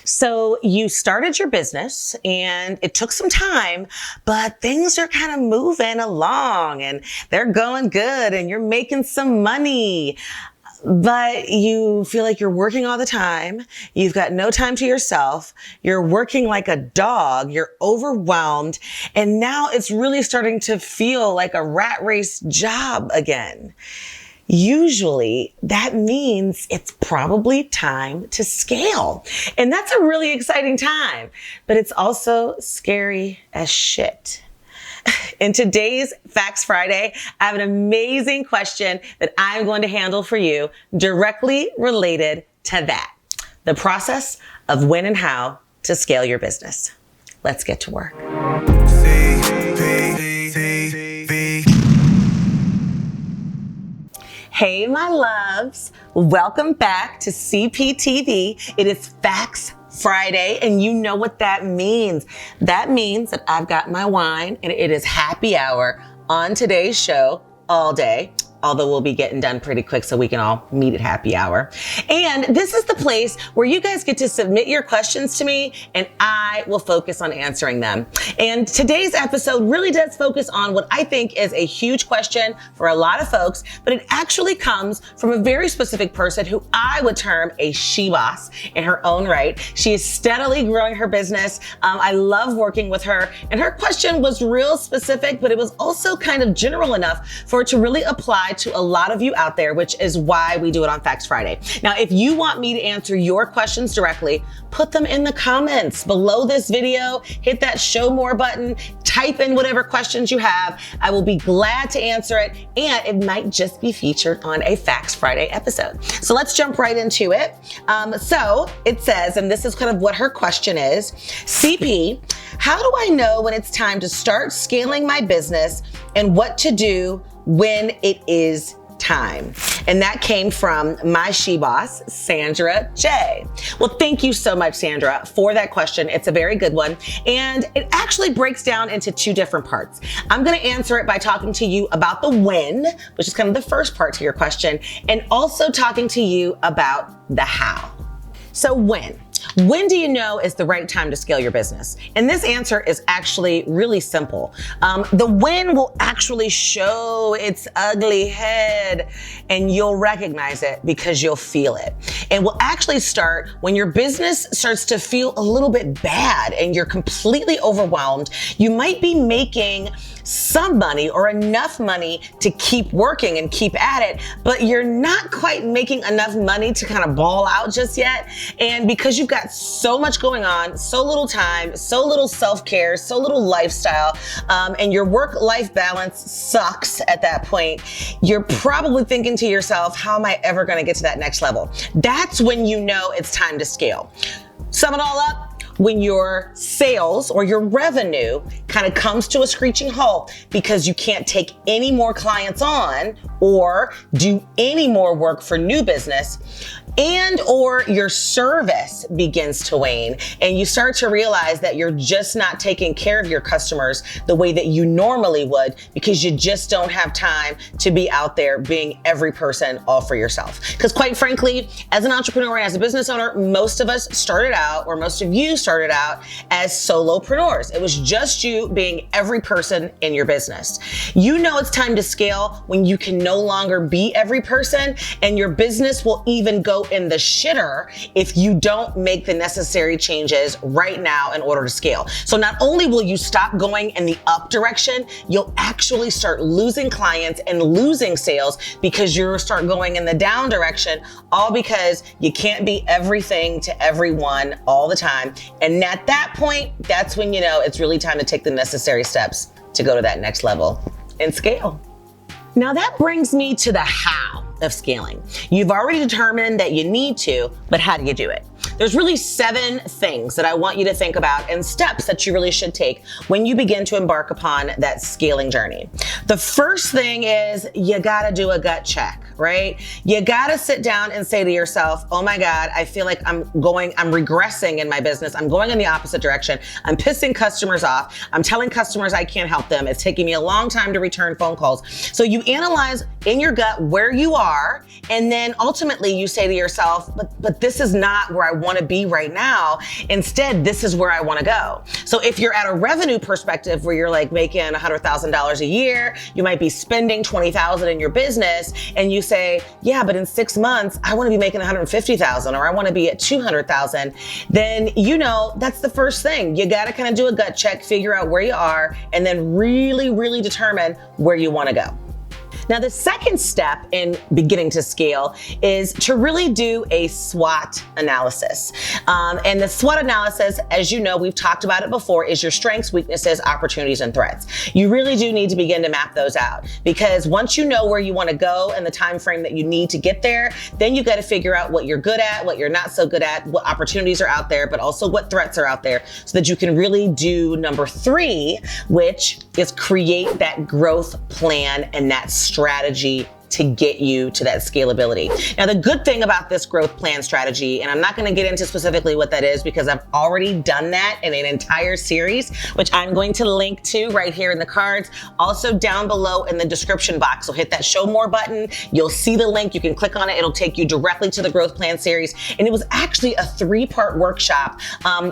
So you started your business and it took some time, but things are kind of moving along and they're going good and you're making some money. But you feel like you're working all the time. You've got no time to yourself. You're working like a dog. You're overwhelmed. And now it's really starting to feel like a rat race job again. Usually that means it's probably time to scale. And that's a really exciting time, but it's also scary as shit. In today's Facts Friday, I have an amazing question that I'm going to handle for you directly related to that. The process of when and how to scale your business. Let's get to work. Hey, my loves. Welcome back to CPTV. It is Facts Friday, and you know what that means. That means that I've got my wine, and it is happy hour on today's show all day. Although we'll be getting done pretty quick so we can all meet at happy hour. And this is the place where you guys get to submit your questions to me and I will focus on answering them. And today's episode really does focus on what I think is a huge question for a lot of folks, but it actually comes from a very specific person who I would term a she-boss in her own right. She is steadily growing her business. I love working with her, and her question was real specific, but it was also kind of general enough for it to really apply to a lot of you out there, which is why we do it on Facts Friday. Now, if you want me to answer your questions directly, put them in the comments below this video, hit that show more button, type in whatever questions you have. I will be glad to answer it, and it might just be featured on a Facts Friday episode. So let's jump right into it. So it says, and this is kind of what her question is, CP, how do I know when it's time to start scaling my business and what to do when it is time? And that came from my she-boss, Sandra J. Well, thank you so much, Sandra, for that question. It's a very good one. And it actually breaks down into two different parts. I'm going to answer it by talking to you about the when, which is kind of the first part to your question, and also talking to you about the how. So when do you know is the right time to scale your business? And this answer is actually really simple. The when will actually show its ugly head and you'll recognize it because you'll feel it. And will actually start when your business starts to feel a little bit bad and you're completely overwhelmed. You might be making some money or enough money to keep working and keep at it, but you're not quite making enough money to kind of ball out just yet. And because you've got so much going on, so little time, so little self-care, so little lifestyle, and your work-life balance sucks at that point, you're probably thinking to yourself, how am I ever going to get to that next level? That's when you know it's time to scale. Sum it all up. When your sales or your revenue kind of comes to a screeching halt because you can't take any more clients on or do any more work for new business, and or your service begins to wane and you start to realize that you're just not taking care of your customers the way that you normally would because you just don't have time to be out there being every person all for yourself. Because quite frankly, as an entrepreneur and as a business owner, most of us started out, or most of you started out as solopreneurs. It was just you being every person in your business. You know it's time to scale when you can no longer be every person, and your business will even go in the shitter if you don't make the necessary changes right now in order to scale. So not only will you stop going in the up direction, you'll actually start losing clients and losing sales because you'll start going in the down direction, all because you can't be everything to everyone all the time. And at that point, that's when you know it's really time to take the necessary steps to go to that next level and scale. Now that brings me to the how of scaling. You've already determined that you need to, but how do you do it? There's really 7 things that I want you to think about and steps that you really should take when you begin to embark upon that scaling journey. The first thing is you gotta do a gut check, right? You gotta sit down and say to yourself, oh my God, I feel like I'm regressing in my business. I'm going in the opposite direction. I'm pissing customers off. I'm telling customers I can't help them. It's taking me a long time to return phone calls. So you analyze in your gut where you are, and then ultimately you say to yourself, but this is not where I want to be right now. Instead, this is where I want to go. So if you're at a revenue perspective where you're like making $100,000 a year, you might be spending $20,000 in your business, and you say, yeah, but in 6 months, I want to be making $150,000, or I want to be at $200,000, then that's the first thing. You got to kind of do a gut check, figure out where you are, and then really, really determine where you want to go. Now, the second step in beginning to scale is to really do a SWOT analysis. And the SWOT analysis, as you know, we've talked about it before, is your strengths, weaknesses, opportunities, and threats. You really do need to begin to map those out, because once you know where you want to go and the time frame that you need to get there, then you got to figure out what you're good at, what you're not so good at, what opportunities are out there, but also what threats are out there, so that you can really do number 3, which is create that growth plan and that strategy to get you to that scalability. Now, the good thing about this growth plan strategy, and I'm not going to get into specifically what that is because I've already done that in an entire series, which I'm going to link to right here in the cards, also down below in the description box. So hit that show more button. You'll see the link. You can click on it. It'll take you directly to the growth plan series. And it was actually a 3-part workshop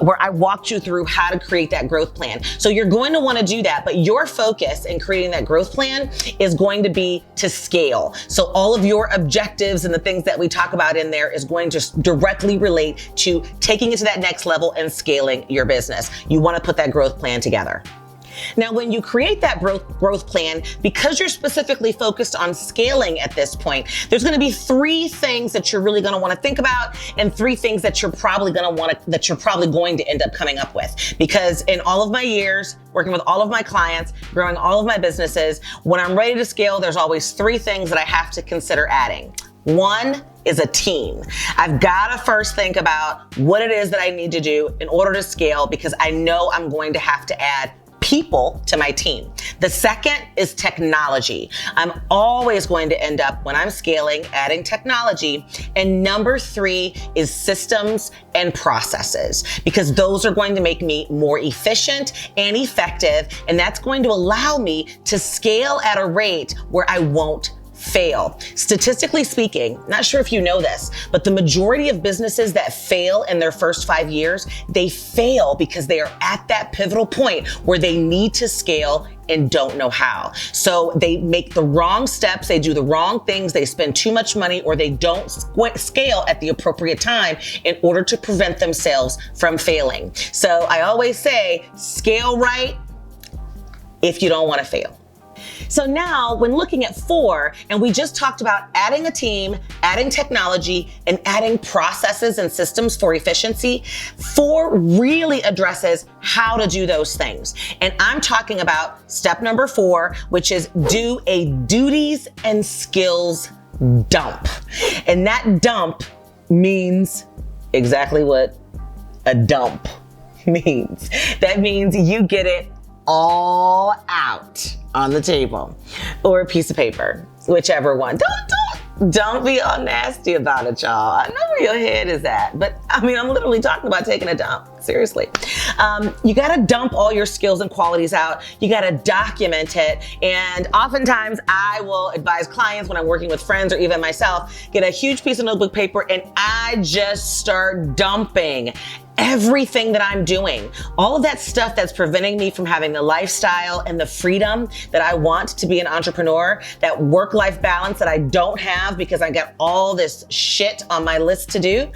where I walked you through how to create that growth plan. So you're going to want to do that, but your focus in creating that growth plan is going to be to scale. So all of your objectives and the things that we talk about in there is going to directly relate to taking it to that next level and scaling your business. You want to put that growth plan together. Now, when you create that growth plan, because you're specifically focused on scaling at this point, there's going to be 3 things that you're really going to want to think about, and 3 things that you're probably going to end up coming up with. Because in all of my years working with all of my clients, growing all of my businesses, when I'm ready to scale, there's always 3 things that I have to consider adding. 1 is a team. I've got to first think about what it is that I need to do in order to scale, because I know I'm going to have to add people to my team. The second is technology. I'm always going to end up, when I'm scaling, adding technology. And number 3 is systems and processes, because those are going to make me more efficient and effective. And that's going to allow me to scale at a rate where I won't fail. Statistically speaking, not sure if you know this, but the majority of businesses that fail in their first 5 years, they fail because they are at that pivotal point where they need to scale and don't know how. So they make the wrong steps, they do the wrong things, they spend too much money, or they don't scale at the appropriate time in order to prevent themselves from failing. So I always say, scale right if you don't want to fail. So now, when looking at 4, and we just talked about adding a team, adding technology, and adding processes and systems for efficiency, 4 really addresses how to do those things. And I'm talking about step number 4, which is do a duties and skills dump. And that dump means exactly what a dump means. That means you get it all out on the table or a piece of paper, whichever one. Don't be all nasty about it, y'all. I know where your head is at, but I'm literally talking about taking a dump. Seriously. You got to dump all your skills and qualities out. You got to document it. And oftentimes I will advise clients when I'm working with friends or even myself, get a huge piece of notebook paper and I just start dumping everything that I'm doing, all of that stuff that's preventing me from having the lifestyle and the freedom that I want to be an entrepreneur, that work-life balance that I don't have because I got all this shit on my list to do.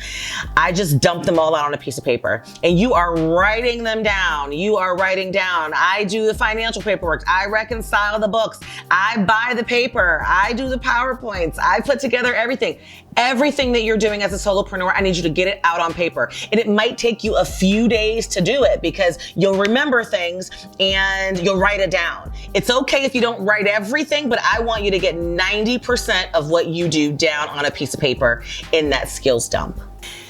I just dump them all out on a piece of paper. And you are writing them down. You are writing down. I do the financial paperwork. I reconcile the books. I buy the paper. I do the PowerPoints. I put together everything. Everything that you're doing as a solopreneur, I need you to get it out on paper. And it might take you a few days to do it because you'll remember things and you'll write it down. It's okay if you don't write everything, but I want you to get 90% of what you do down on a piece of paper in that skills dump.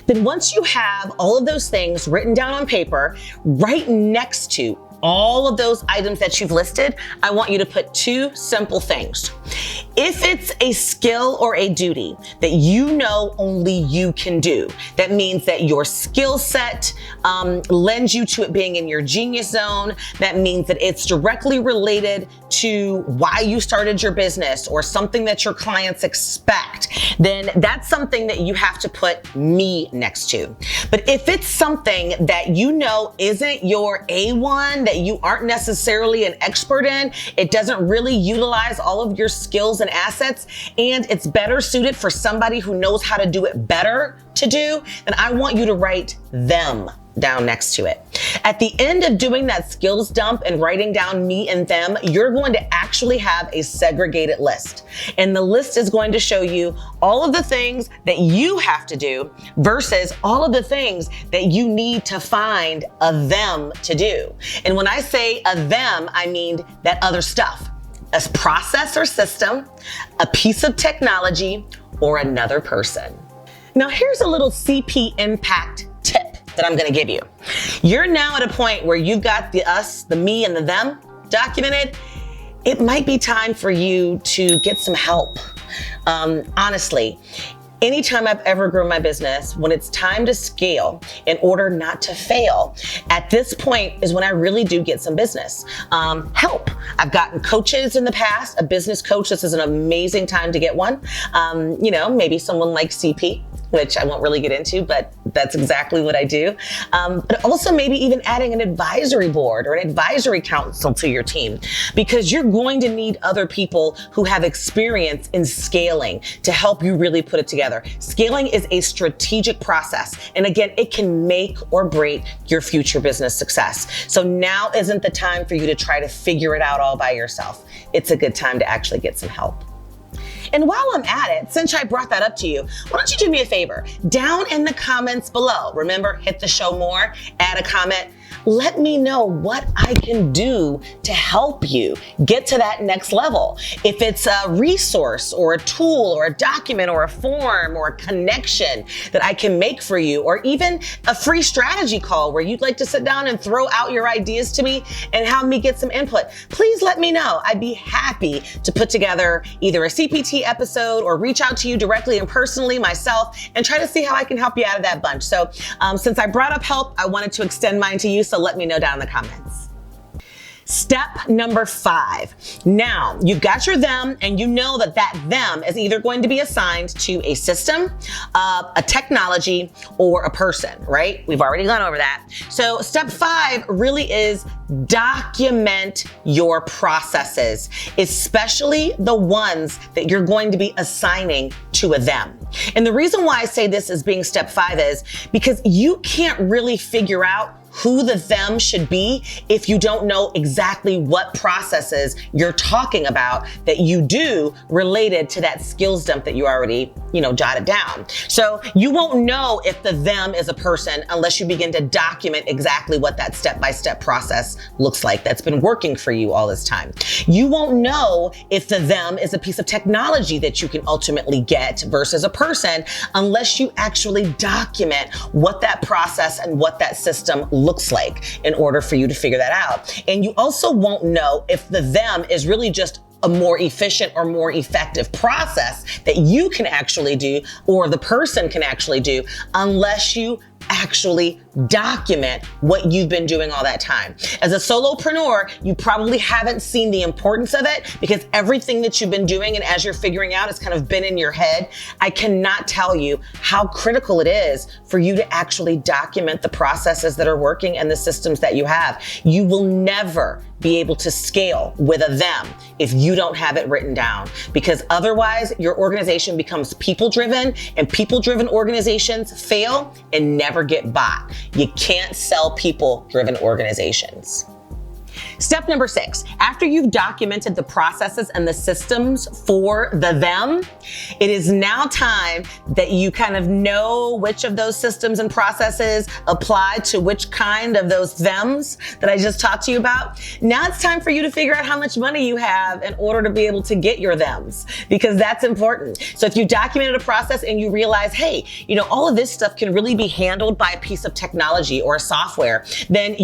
Then once you have all of those things written down on paper, right next to all of those items that you've listed, I want you to put 2 simple things. If it's a skill or a duty that you know only you can do, that means that your skill set lends you to it being in your genius zone. That means that it's directly related to why you started your business or something that your clients expect, then that's something that you have to put me next to. But if it's something that you know isn't your A1, that you aren't necessarily an expert in, it doesn't really utilize all of your skills and assets, and it's better suited for somebody who knows how to do it better to do, then I want you to write them down next to it. At the end of doing that skills dump and writing down me and them, you're going to actually have a segregated list. And the list is going to show you all of the things that you have to do versus all of the things that you need to find a them to do. And when I say a them, I mean that other stuff. A process or system, a piece of technology, or another person. Now here's a little CP impact tip that I'm gonna give you. You're now at a point where you've got the us, the me, and the them documented. It might be time for you to get some help. Honestly, anytime I've ever grown my business, when it's time to scale in order not to fail, at this point is when I really do get some business help. I've gotten coaches in the past, a business coach. This is an amazing time to get one. Maybe someone like CP, which I won't really get into, but that's exactly what I do. But also maybe even adding an advisory board or an advisory council to your team, because you're going to need other people who have experience in scaling to help you really put it together. Scaling is a strategic process. And again, it can make or break your future business success. So now isn't the time for you to try to figure it out all by yourself. It's a good time to actually get some help. And while I'm at it, since I brought that up to you, why don't you do me a favor? Down in the comments below, remember, hit the show more, add a comment. Let me know what I can do to help you get to that next level. If it's a resource or a tool or a document or a form or a connection that I can make for you, or even a free strategy call where you'd like to sit down and throw out your ideas to me and have me get some input, please let me know. I'd be happy to put together either a CPT episode or reach out to you directly and personally myself and try to see how I can help you out of that bunch. So since I brought up help, I wanted to extend mine to you. So let me know down in the comments. Step number 5. Now, you've got your them, and you know that them is either going to be assigned to a system, a technology, or a person, right? We've already gone over that. So step 5 really is document your processes, especially the ones that you're going to be assigning to a them. And the reason why I say this as being step 5 is because you can't really figure out who the them should be if you don't know exactly what processes you're talking about that you do related to that skills dump that you already, jotted down. So you won't know if the them is a person unless you begin to document exactly what that step-by-step process looks like that's been working for you all this time. You won't know if the them is a piece of technology that you can ultimately get versus a person unless you actually document what that process and what that system looks like in order for you to figure that out. And you also won't know if the them is really just a more efficient or more effective process that you can actually do or the person can actually do unless you actually document what you've been doing all that time. As a solopreneur, you probably haven't seen the importance of it because everything that you've been doing and as you're figuring out has kind of been in your head. I cannot tell you how critical it is for you to actually document the processes that are working and the systems that you have. You will never be able to scale with a them if you don't have it written down, because otherwise your organization becomes people-driven, and people-driven organizations fail and never get bought. You can't sell people-driven organizations. Step number 6, after you've documented the processes and the systems for the them, it is now time that you kind of know which of those systems and processes apply to which kind of those thems that I just talked to you about. Now it's time for you to figure out how much money you have in order to be able to get your thems, because that's important. So if you documented a process and you realize, hey, all of this stuff can really be handled by a piece of technology or a software, then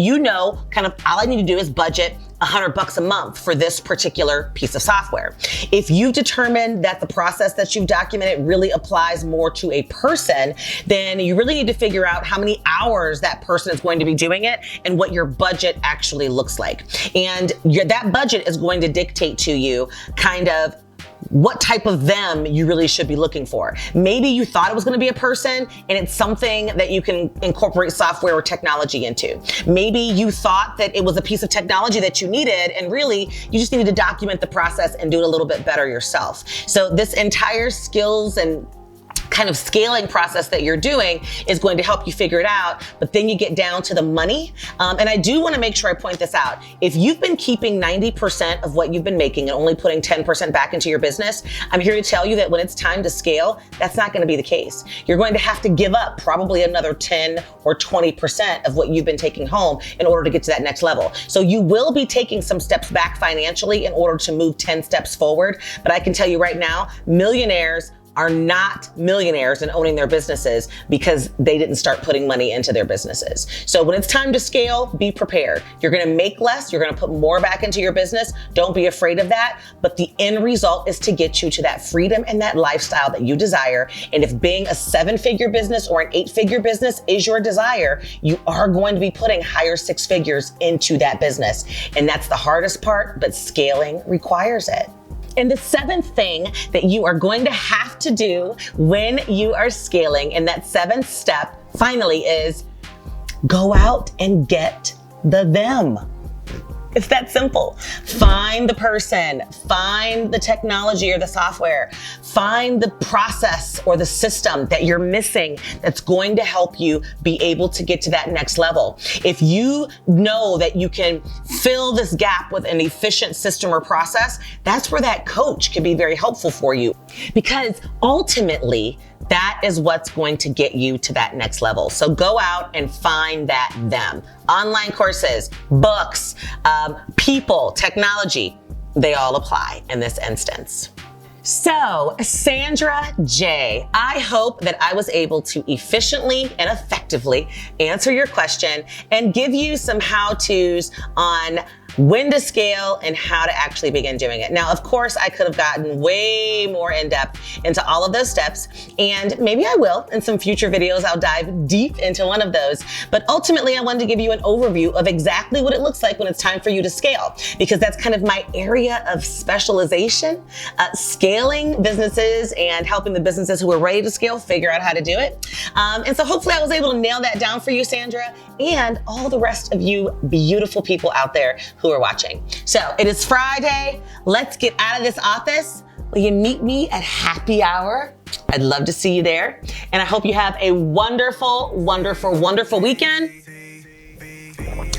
kind of all I need to do is budget budget $100 a month for this particular piece of software. If you've determined that the process that you've documented really applies more to a person, then you really need to figure out how many hours that person is going to be doing it and what your budget actually looks like. And that budget is going to dictate to you kind of what type of them you really should be looking for. Maybe you thought it was going to be a person and it's something that you can incorporate software or technology into. Maybe you thought that it was a piece of technology that you needed and really you just needed to document the process and do it a little bit better yourself. So this entire skills and kind of scaling process that you're doing is going to help you figure it out, but then you get down to the money. And I do want to make sure I point this out. If you've been keeping 90% of what you've been making and only putting 10% back into your business, I'm here to tell you that when it's time to scale, that's not going to be the case. You're going to have to give up probably another 10 or 20% of what you've been taking home in order to get to that next level. So you will be taking some steps back financially in order to move 10 steps forward. But I can tell you right now, millionaires are not millionaires in owning their businesses because they didn't start putting money into their businesses. So when it's time to scale, be prepared. You're gonna make less, you're gonna put more back into your business. Don't be afraid of that. But the end result is to get you to that freedom and that lifestyle that you desire. And if being a 7-figure business or an 8-figure business is your desire, you are going to be putting higher 6 figures into that business. And that's the hardest part, but scaling requires it. And the 7th thing that you are going to have to do when you are scaling, and that 7th step finally, is go out and get the them. It's that simple. Find the person, find the technology or the software, find the process or the system that you're missing that's going to help you be able to get to that next level. If you know that you can fill this gap with an efficient system or process, that's where that coach can be very helpful for you, because ultimately, that is what's going to get you to that next level. So go out and find that them. Online courses, books, people, technology, they all apply in this instance. So, Sandra J., I hope that I was able to efficiently and effectively answer your question and give you some how-tos on when to scale and how to actually begin doing it. Now, of course, I could have gotten way more in depth into all of those steps, and maybe I will in some future videos. I'll dive deep into one of those. But ultimately, I wanted to give you an overview of exactly what it looks like when it's time for you to scale, because that's kind of my area of specialization, scaling businesses and helping the businesses who are ready to scale figure out how to do it. And so hopefully I was able to nail that down for you, Sandra, and all the rest of you beautiful people out there who are watching. So it is Friday. Let's get out of this office. Will you meet me at happy hour? I'd love to see you there. And I hope you have a wonderful, wonderful, wonderful weekend.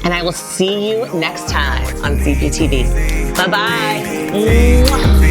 And I will see you next time on CPTV. Bye-bye.